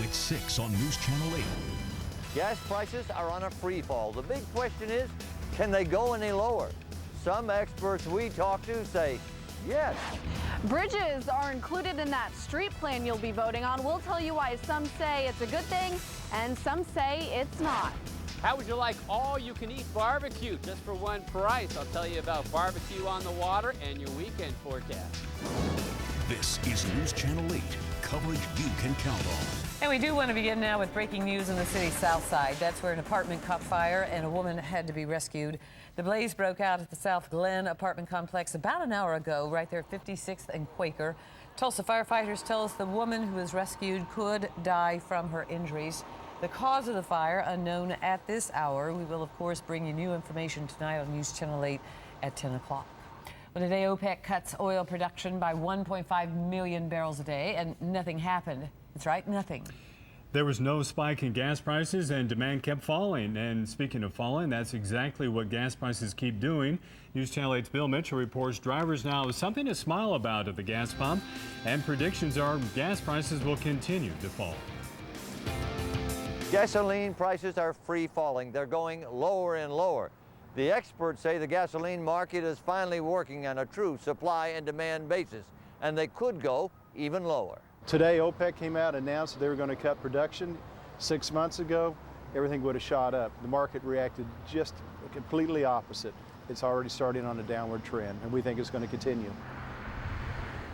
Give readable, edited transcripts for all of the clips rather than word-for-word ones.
at 6 on News Channel 8. Gas prices are on a free fall. The big question is, can they go any lower? Some experts we talk to say yes. Bridges are included in that street plan you'll be voting on. We'll tell you why some say it's a good thing and some say it's not. How would you like all-you-can-eat barbecue just for one price? I'll tell you about barbecue on the water and your weekend forecast. This is News Channel 8, coverage you can count on. And we do want to begin now with breaking news in the city's south side. That's where an apartment caught fire and a woman had to be rescued. The blaze broke out at the South Glen apartment complex about an hour ago, right there at 56th and Quaker. Tulsa firefighters tell us the woman who was rescued could die from her injuries. The cause of the fire unknown at this hour. We will, of course, bring you new information tonight on News Channel 8 at 10 o'clock. Well, today OPEC cuts oil production by 1.5 million barrels a day, and nothing happened. That's right, nothing. There was no spike in gas prices and demand kept falling. And speaking of falling, that's exactly what gas prices keep doing. News Channel 8's Bill Mitchell reports drivers now have something to smile about at the gas pump, and predictions are gas prices will continue to fall. Gasoline prices are free falling. They're going lower and lower. The experts say the gasoline market is finally working on a true supply and demand basis, and they could go even lower. Today, OPEC came out and announced that they were going to cut production. 6 months ago, everything would have shot up. The market reacted just completely opposite. It's already starting on a downward trend, and we think it's going to continue.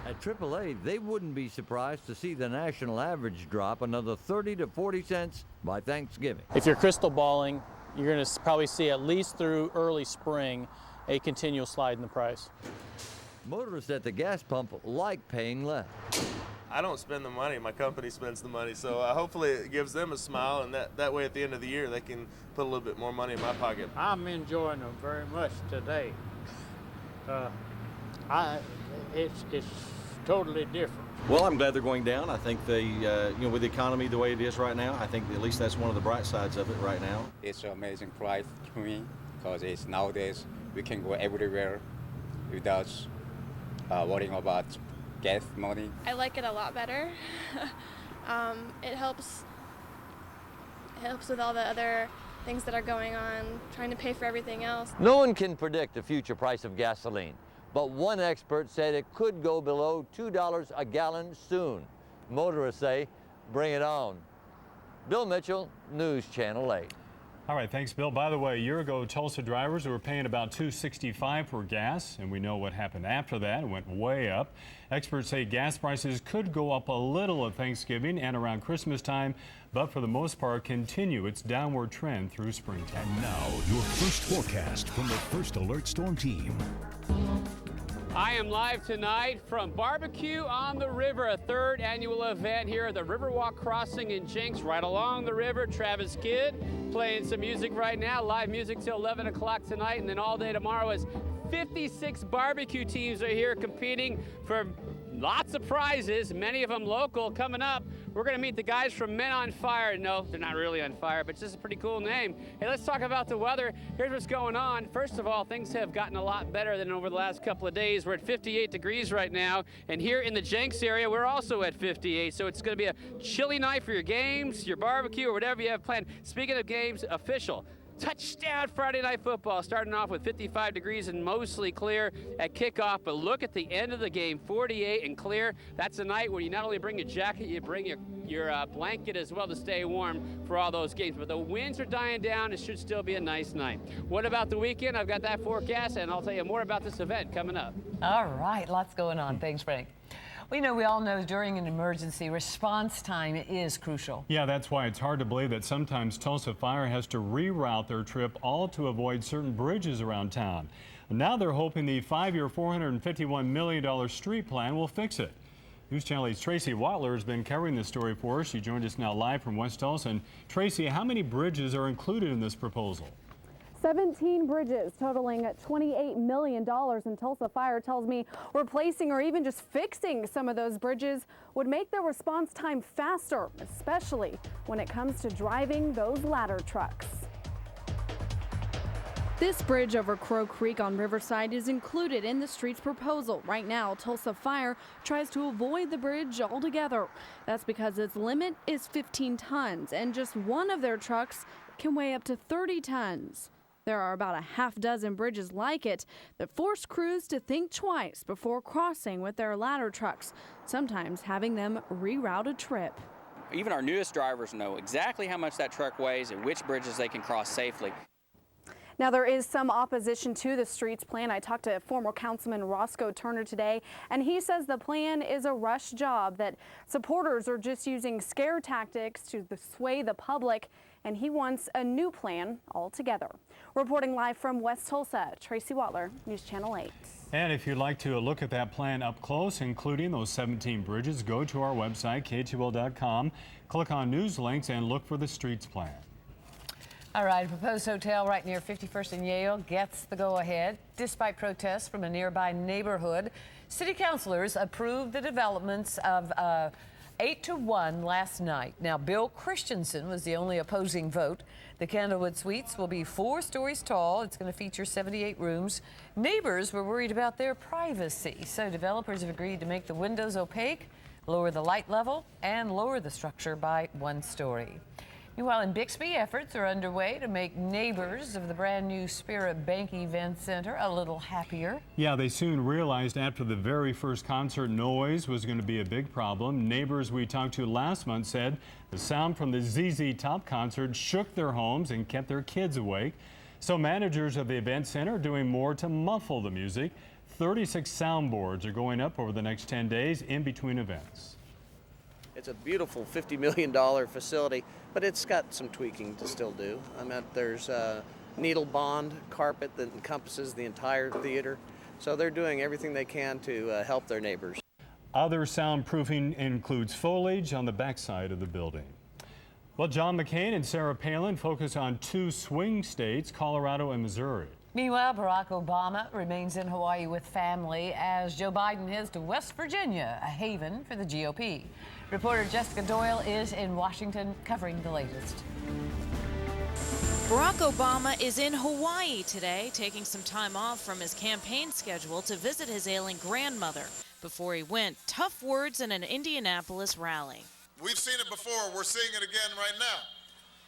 At AAA, they wouldn't be surprised to see the national average drop another 30 to 40 cents by Thanksgiving. If you're crystal balling, you're going to probably see at least through early spring a continual slide in the price. Motorists at the gas pump like paying less. I don't spend the money, my company spends the money, so hopefully it gives them a smile, and that way at the end of the year they can put a little bit more money in my pocket. I'm enjoying them very much today. It's totally different. Well, I'm glad they're going down. I think they, with the economy the way it is right now, I think at least that's one of the bright sides of it right now. It's an amazing price to me because it's nowadays we can go everywhere without worrying about gas money. I like it a lot better. It helps with all the other things that are going on, trying to pay for everything else. No one can predict the future price of gasoline, but one expert said it could go below $2 a gallon soon. Motorists say, bring it on. Bill Mitchell, News Channel 8. All right, thanks, Bill. By the way, a year ago, Tulsa drivers were paying about $2.65 for gas, and we know what happened after that. It went way up. Experts say gas prices could go up a little at Thanksgiving and around Christmas time, but for the most part, continue its downward trend through springtime. And now, your first forecast from the First Alert Storm Team. I am live tonight from Barbecue on the River, a third annual event here at the Riverwalk Crossing in Jenks, right along the river. Travis Kidd playing some music right now, live music till 11 o'clock tonight, and then all day tomorrow as 56 barbecue teams are here competing for lots of prizes, many of them local. Coming up, we're going to meet the guys from Men on Fire. No, they're not really on fire, but it's just a pretty cool name. Hey, let's talk about the weather. Here's what's going on. First of all, things have gotten a lot better than over the last couple of days. We're at 58 degrees right now, and here in the Jenks area, we're also at 58. So it's going to be a chilly night for your games, your barbecue, or whatever you have planned. Speaking of games, official. Touchdown Friday Night Football, starting off with 55 degrees and mostly clear at kickoff. But look at the end of the game, 48 and clear. That's a night where you not only bring your jacket, you bring your blanket as well to stay warm for all those games. But the winds are dying down. It should still be a nice night. What about the weekend? I've got that forecast, and I'll tell you more about this event coming up. All right, lots going on. Thanks, Frank. We all know during an emergency, response time is crucial. Yeah, that's why it's hard to believe that sometimes Tulsa Fire has to reroute their trip, all to avoid certain bridges around town. Now they're hoping the 5-year, $451 million street plan will fix it. News Channel 8's Tracy Watler has been covering this story for us. She joined us now live from West Tulsa. And Tracy, how many bridges are included in this proposal? 17 bridges totaling $28 million, and Tulsa Fire tells me replacing or even just fixing some of those bridges would make their response time faster, especially when it comes to driving those ladder trucks. This bridge over Crow Creek on Riverside is included in the street's proposal. Right now, Tulsa Fire tries to avoid the bridge altogether. That's because its limit is 15 tons, and just one of their trucks can weigh up to 30 tons. There are about a half dozen bridges like it that force crews to think twice before crossing with their ladder trucks, sometimes having them reroute a trip. Even our newest drivers know exactly how much that truck weighs and which bridges they can cross safely. Now, there is some opposition to the streets plan. I talked to former Councilman Roscoe Turner today, and he says the plan is a rush job, that supporters are just using scare tactics to sway the public, and he wants a new plan altogether. Reporting live from West Tulsa, Tracy Watler, News Channel 8. And if you'd like to look at that plan up close, including those 17 bridges, go to our website, KTUL.com, click on news links, and look for the streets plan. All right, a proposed hotel right near 51st and Yale gets the go-ahead. Despite protests from a nearby neighborhood, city councilors approved the developments of 8-1 last night. Now, Bill Christensen was the only opposing vote. The Candlewood Suites will be 4 stories tall. It's going to feature 78 rooms. Neighbors were worried about their privacy, so developers have agreed to make the windows opaque, lower the light level, and lower the structure by 1 story. Meanwhile, in Bixby, efforts are underway to make neighbors of the brand new Spirit Bank Event Center a little happier. Yeah, they soon realized after the very first concert noise was going to be a big problem. Neighbors we talked to last month said the sound from the ZZ Top concert shook their homes and kept their kids awake. So managers of the event center are doing more to muffle the music. 36 soundboards are going up over the next 10 days in between events. It's a beautiful $50 million facility, but it's got some tweaking to still do. I mean, there's a needle bond carpet that encompasses the entire theater. So they're doing everything they can to help their neighbors. Other soundproofing includes foliage on the backside of the building. Well, John McCain and Sarah Palin focus on 2 swing states, Colorado and Missouri. Meanwhile, Barack Obama remains in Hawaii with family as Joe Biden heads to West Virginia, a haven for the GOP. Reporter Jessica Doyle is in Washington covering the latest. Barack Obama is in Hawaii today, taking some time off from his campaign schedule to visit his ailing grandmother. Before he went, tough words in an Indianapolis rally. We've seen it before. We're seeing it again right now.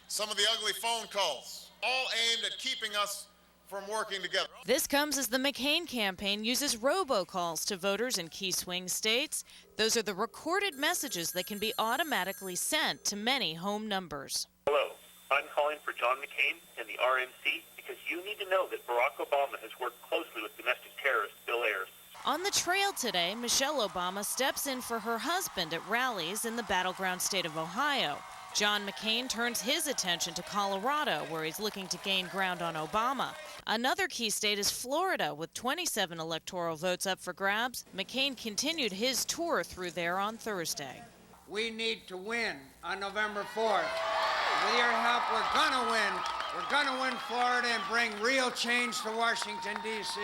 Some of the ugly phone calls, all aimed at keeping us from working together. This comes as the McCain campaign uses robocalls to voters in key swing states. Those are the recorded messages that can be automatically sent to many home numbers. Hello, I'm calling for John McCain and the RNC because you need to know that Barack Obama has worked closely with domestic terrorist Bill Ayers. On the trail today, Michelle Obama steps in for her husband at rallies in the battleground state of Ohio. John McCain turns his attention to Colorado, where he's looking to gain ground on Obama. Another key state is Florida, with 27 electoral votes up for grabs. McCain continued his tour through there on Thursday. We need to win on November 4th. With your help, we're gonna win. We're gonna win Florida and bring real change to Washington, D.C.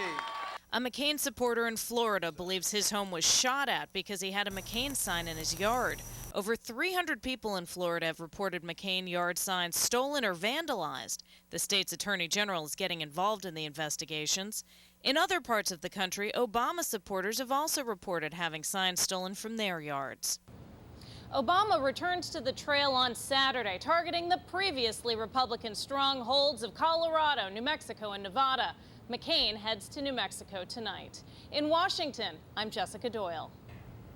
A McCain supporter in Florida believes his home was shot at because he had a McCain sign in his yard. Over 300 people in Florida have reported McCain yard signs stolen or vandalized. The state's attorney general is getting involved in the investigations. In other parts of the country, Obama supporters have also reported having signs stolen from their yards. Obama returns to the trail on Saturday, targeting the previously Republican strongholds of Colorado, New Mexico, and Nevada. McCain heads to New Mexico tonight. In Washington, I'm Jessica Doyle.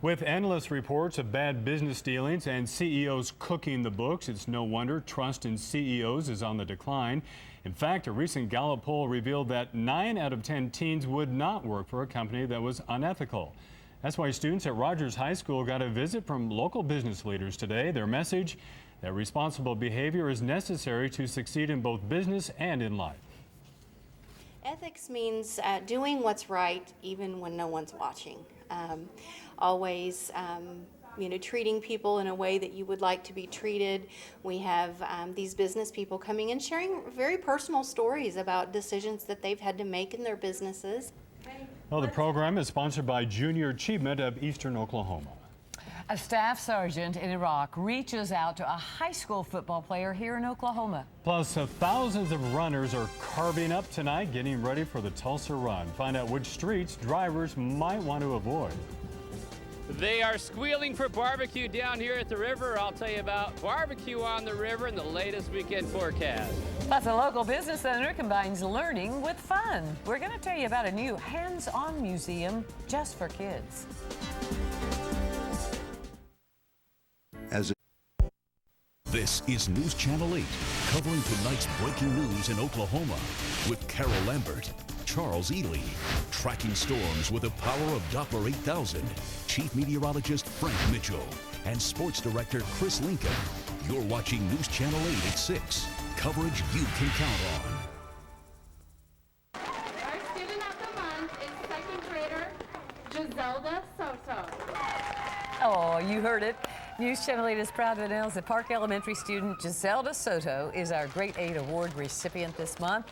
With endless reports of bad business dealings and CEOs cooking the books, it's no wonder trust in CEOs is on the decline. In fact, a recent Gallup poll revealed that 9 out of 10 teens would not work for a company that was unethical. That's why students at Rogers High School got a visit from local business leaders today. Their message, that responsible behavior is necessary to succeed in both business and in life. Ethics means doing what's right even when no one's watching. Always, treating people in a way that you would like to be treated. We have these business people coming in sharing very personal stories about decisions that they've had to make in their businesses. Well, the program is sponsored by Junior Achievement of Eastern Oklahoma. A staff sergeant in Iraq reaches out to a high school football player here in Oklahoma. Plus, thousands of runners are carving up tonight, getting ready for the Tulsa Run. Find out which streets drivers might want to avoid. They are squealing for barbecue down here at the river. I'll tell you about barbecue on the river and the latest weekend forecast. Plus, a local business owner combines learning with fun. We're going to tell you about a new hands-on museum just for kids. This is News Channel 8, covering tonight's breaking news in Oklahoma with Carol Lambert, Charles Ely, tracking storms with the power of Doppler 8000, Chief Meteorologist Frank Mitchell, and Sports Director Chris Lincoln. You're watching News Channel 8 at 6, coverage you can count on. Our student of the month is second grader Giselda Soto. Oh, you heard it. News Channel 8 is proud to announce that Park Elementary student Giselda Soto is our Grade 8 award recipient this month.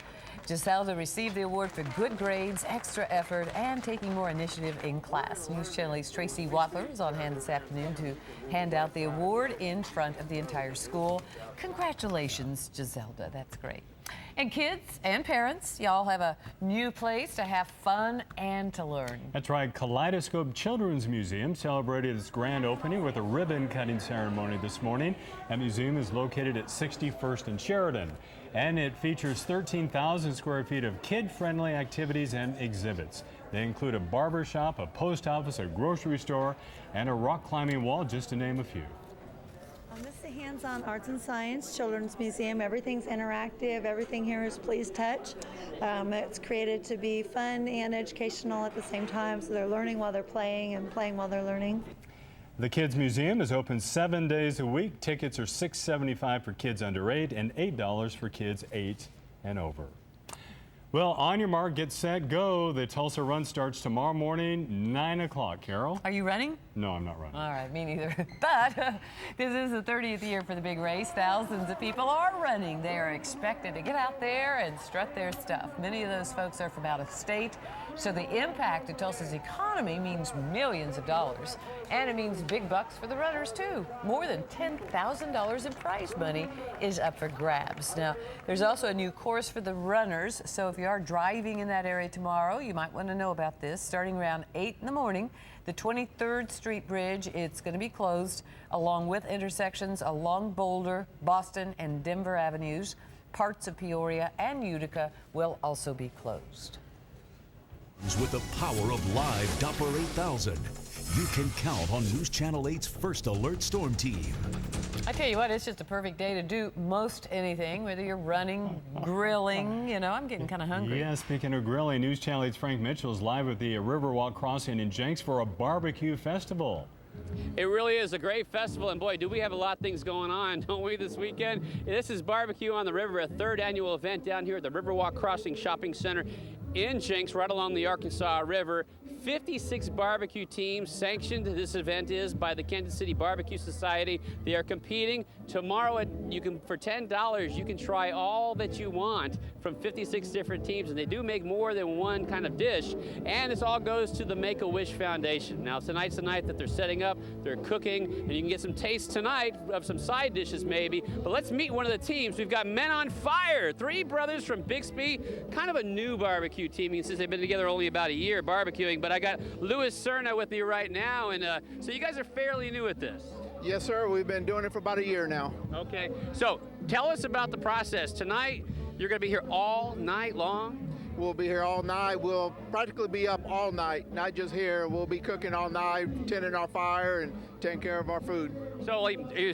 Giselda received the award for good grades, extra effort, and taking more initiative in class. News Channel 8's Tracy Watler is on hand this afternoon to hand out the award in front of the entire school. Congratulations, Giselda. That's great. And kids and parents, y'all have a new place to have fun and to learn. That's right. Kaleidoscope Children's Museum celebrated its grand opening with a ribbon-cutting ceremony this morning. That museum is located at 61st and Sheridan, and it features 13,000 square feet of kid-friendly activities and exhibits. They include a barber shop, a post office, a grocery store, and a rock climbing wall, just to name a few. This is a hands-on arts and science children's museum. Everything's interactive. Everything here is please touch. It's created to be fun and educational at the same time, so they're learning while they're playing and playing while they're learning. The Kids Museum is open 7 days a week. Tickets are $6.75 for kids under 8 and $8 for kids 8 and over. Well, on your mark, get set, go. The Tulsa Run starts tomorrow morning, 9 o'clock. Carol? Are you running? No, I'm not running. All right, me neither. But this is the 30th year for the big race. Thousands of people are running. They are expected to get out there and strut their stuff. Many of those folks are from out of state, so the impact to Tulsa's economy means millions of dollars. And it means big bucks for the runners, too. More than $10,000 in prize money is up for grabs. Now, there's also a new course for the runners, so if you are driving in that area tomorrow, you might want to know about this. Starting around 8 in the morning, the 23rd Street Bridge, it's going to be closed, along with intersections along Boulder, Boston, and Denver Avenues. Parts of Peoria and Utica will also be closed. With the power of live Doppler 8000, you can count on News Channel 8's first alert storm team. I tell you what, it's just a perfect day to do most anything, whether you're running, grilling. You know, I'm getting kind of hungry. Yeah, speaking of grilling, News Channel 8's Frank Mitchell is live at the Riverwalk Crossing in Jenks for a barbecue festival. It really is a great festival, and boy, do we have a lot of things going on, don't we, this weekend? This is Barbecue on the River, a third annual event down here at the Riverwalk Crossing Shopping Center in Jenks, right along the Arkansas River. 56 barbecue teams sanctioned. This event is by the Kansas City Barbecue Society. They are competing tomorrow. For $10, you can try all that you want from 56 different teams, and they do make more than one kind of dish. And this all goes to the Make-A-Wish Foundation. Now, tonight's the night that they're setting up, they're cooking, and you can get some taste tonight of some side dishes maybe. But let's meet one of the teams. We've got Men on Fire, 3 brothers from Bixby, kind of a new barbecue team since they've been together only about a year barbecuing. But I got Louis Cerna with me right now, and so you guys are fairly new at this. Yes, sir. We've been doing it for about a year now. Okay. So tell us about the process. Tonight, you're going to be here all night long? We'll be here all night. We'll practically be up all night, not just here. We'll be cooking all night, tending our fire, and taking care of our food. So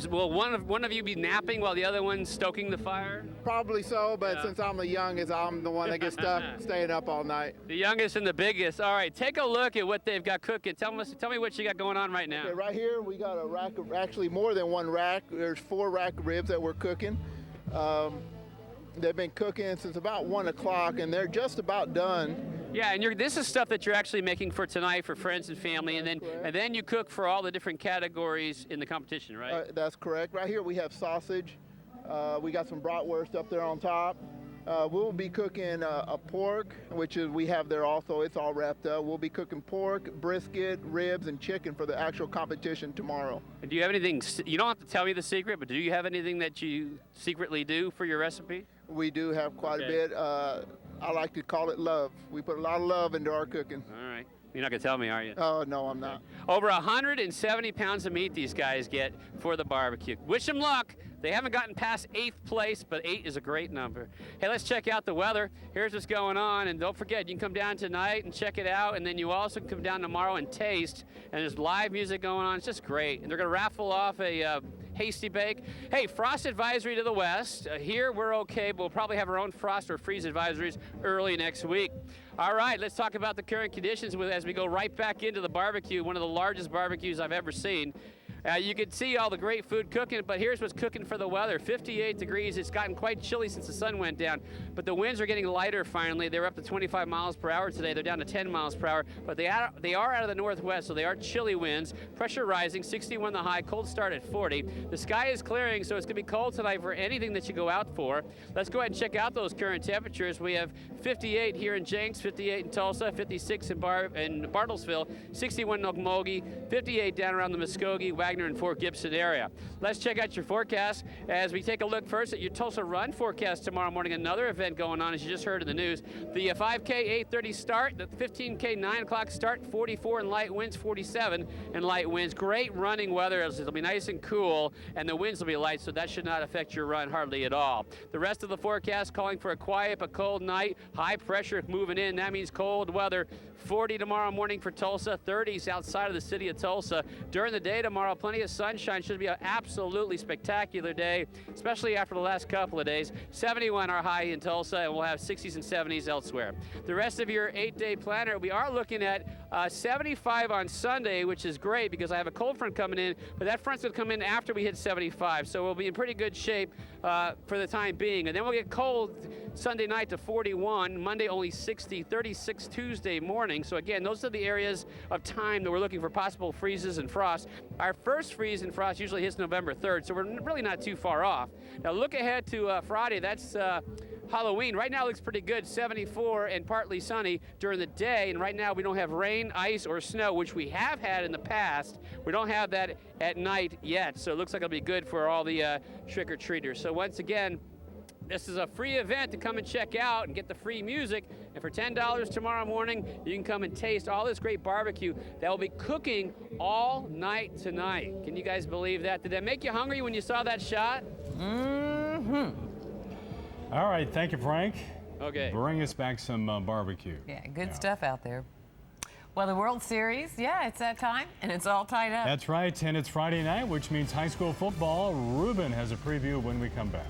will one of you be napping while the other one's stoking the fire? Probably so, but Yeah. since I'm the youngest, I'm the one that gets stuck staying up all night. The youngest and the biggest. All right, take a look at what they've got cooking. Tell me what you got going on right now. Okay, right here, we got a rack of, actually more than one rack. There's 4 rack of ribs that we're cooking. They've been cooking since about 1 o'clock, and they're just about done. Yeah, and this is stuff that you're actually making for tonight for friends and family, and then you cook for all the different categories in the competition, right? That's correct. Right here we have sausage. We got some bratwurst up there on top. We'll be cooking a pork, which is we have there also. It's all wrapped up. We'll be cooking pork, brisket, ribs, and chicken for the actual competition tomorrow. And do you have anything, you don't have to tell me the secret, but do you have anything that you secretly do for your recipe? We do have quite a bit. I like to call it love. We put a lot of love into our cooking. All right. You're not going to tell me, are you? Oh, no, I'm not. Over 170 pounds of meat these guys get for the barbecue. Wish them luck. They haven't gotten past 8th place, but 8 is a great number. Hey, let's check out the weather. Here's what's going on, and don't forget, you can come down tonight and check it out, and then you also can come down tomorrow and taste, and there's live music going on. It's just great. And they're going to raffle off a hasty bake. Hey, frost advisory to the west. Here we're okay, but we'll probably have our own frost or freeze advisories early next week. All right, let's talk about the current conditions as we go right back into the barbecue, one of the largest barbecues I've ever seen. You can see all the great food cooking, but here's what's cooking for the weather. 58 degrees. It's gotten quite chilly since the sun went down, but the winds are getting lighter finally. They're up to 25 miles per hour today. They're down to 10 miles per hour, but they are out of the northwest, so they are chilly winds. Pressure rising, 61 the high, cold start at 40. The sky is clearing, so it's going to be cold tonight for anything that you go out for. Let's go ahead and check out those current temperatures. We have 58 here in Jenks, 58 in Tulsa, 56 in Bartlesville, 61 in Okmulgee, 58 down around the Muskogee, Wagner, and Fort Gibson area. Let's check out your forecast as we take a look first at your Tulsa Run forecast tomorrow morning. Another event going on, as you just heard in the news. The 5K 8:30 start, the 15K 9 o'clock start, 44 in light winds, 47 in light winds. Great running weather as it'll be nice and cool, and the winds will be light, so that should not affect your run hardly at all. The rest of the forecast calling for a quiet but cold night. High pressure moving in. That means cold weather. 40 tomorrow morning for Tulsa, 30s outside of the city of Tulsa. During the day tomorrow, plenty of sunshine. Should be an absolutely spectacular day, especially after the last couple of days. 71 our high in Tulsa, and we'll have 60s and 70s elsewhere. The rest of your 8-day planner, we are looking at 75 on Sunday, which is great because I have a cold front coming in, but that front's going to come in after we hit 75, so we'll be in pretty good shape for the time being. And then we'll get cold Sunday night to 41, Monday only 60, 36 Tuesday morning. So again, those are the areas of time that we're looking for possible freezes and frost. Our first freeze and frost usually hits November 3rd, so we're really not too far off. Now look ahead to Friday. That's Halloween. Right now it looks pretty good, 74 and partly sunny during the day, and right now we don't have rain, ice, or snow, which we have had in the past. We don't have that at night yet, so it looks like it'll be good for all the trick-or-treaters. So once again, this is a free event to come and check out and get the free music. And for $10 tomorrow morning, you can come and taste all this great barbecue that will be cooking all night tonight. Can you guys believe that? Did that make you hungry when you saw that shot? Mm-hmm. All right, thank you, Frank. Okay. Bring us back some barbecue. Yeah, good stuff out there. Well, the World Series, yeah, it's that time, and it's all tied up. That's right, and it's Friday night, which means high school football. Ruben has a preview when we come back.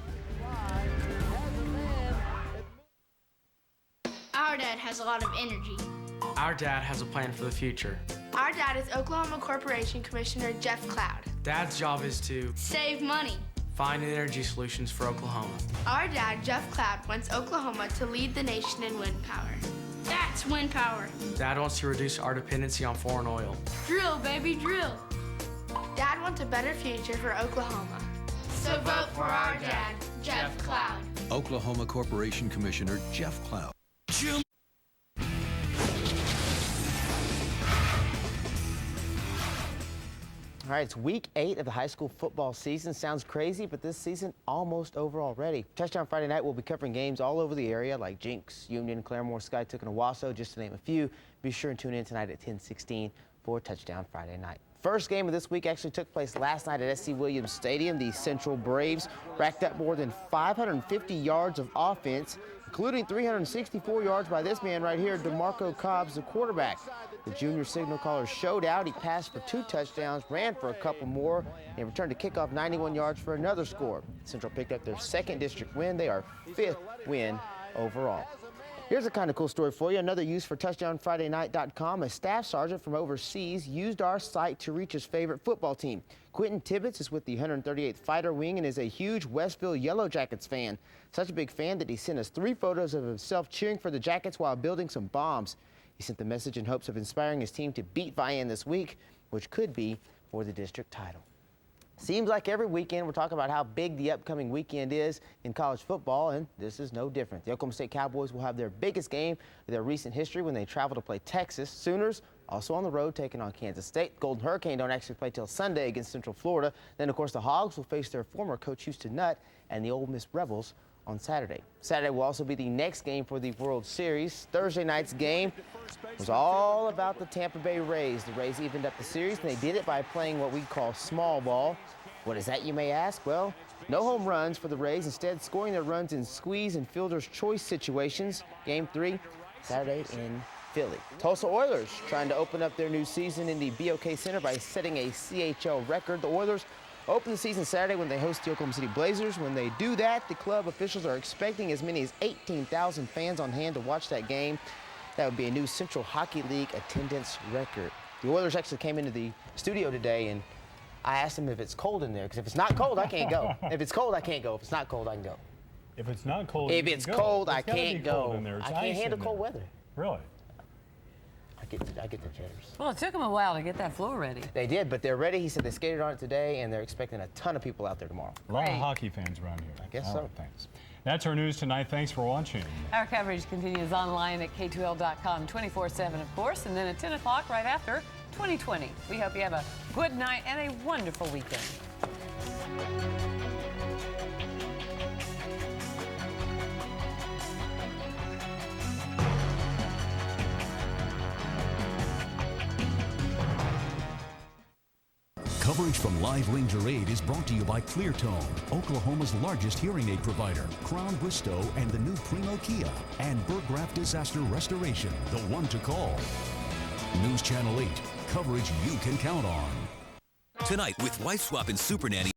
Our dad has a lot of energy. Our dad has a plan for the future. Our dad is Oklahoma Corporation Commissioner Jeff Cloud. Dad's job is to save money. Find energy solutions for Oklahoma. Our dad, Jeff Cloud, wants Oklahoma to lead the nation in wind power. That's wind power. Dad wants to reduce our dependency on foreign oil. Drill, baby, drill. Dad wants a better future for Oklahoma. So vote for our dad, Jeff Cloud. Oklahoma Corporation Commissioner Jeff Cloud. All right, it's week 8 of the high school football season. Sounds crazy, but this season almost over already. Touchdown Friday night, we'll be covering games all over the area like Jenks, Union, Claremore, Skytook, and Owasso, just to name a few. Be sure and tune in tonight at 10:16 for Touchdown Friday night. First game of this week actually took place last night at SC Williams Stadium. The Central Braves racked up more than 550 yards of offense, including 364 yards by this man right here, DeMarco Cobbs, the quarterback. The junior signal caller showed out. He passed for 2 touchdowns, ran for a couple more, and returned to kickoff 91 yards for another score. Central picked up their 2nd district win. They are 5th win overall. Here's a kind of cool story for you. Another use for TouchdownFridayNight.com. A staff sergeant from overseas used our site to reach his favorite football team. Quentin Tibbetts is with the 138th Fighter Wing and is a huge Westville Yellow Jackets fan. Such a big fan that he sent us 3 photos of himself cheering for the Jackets while building some bombs. He sent the message in hopes of inspiring his team to beat Vian this week, which could be for the district title. Seems like every weekend we're talking about how big the upcoming weekend is in college football, and this is no different. The Oklahoma State Cowboys will have their biggest game of their recent history when they travel to play Texas. Sooners also on the road taking on Kansas State. Golden Hurricane don't actually play till Sunday against Central Florida. Then, of course, the Hogs will face their former coach Houston Nutt and the Ole Miss Rebels on Saturday. Saturday will also be the next game for the World Series. Thursday night's game was all about the Tampa Bay Rays. The Rays evened up the series, and they did it by playing what we call small ball. What is that, you may ask? Well, no home runs for the Rays, instead scoring their runs in squeeze and fielder's choice situations. Game 3, Saturday in Philly. Tulsa Oilers trying to open up their new season in the BOK Center by setting a CHL record. The Oilers open the season Saturday when they host the Oklahoma City Blazers. When they do that, the club officials are expecting as many as 18,000 fans on hand to watch that game. That would be a new Central Hockey League attendance record. The Oilers actually came into the studio today, and I asked them if it's cold in there, because if it's not cold, I can't go. If it's cold, I can't go. If it's not cold, I can go. If it's not cold, if it's cold, I can't go. I can't handle cold weather. Really? I get the jitters. Well, it took them a while to get that floor ready. They did, but they're ready. He said they skated on it today, and they're expecting a ton of people out there tomorrow. A lot of hockey fans around here. I guess All so. right, thanks. That's our news tonight. Thanks for watching. Our coverage continues online at KTUL.com 24/7, of course, and then at 10 o'clock right after 2020. We hope you have a good night and a wonderful weekend. Coverage from Live Ranger Aid is brought to you by Cleartone, Oklahoma's largest hearing aid provider, Crown Bristow, and the new Primo Kia, and Burgraff Disaster Restoration, the one to call. News Channel 8, coverage you can count on. Tonight with Wife Swap and Super Nanny.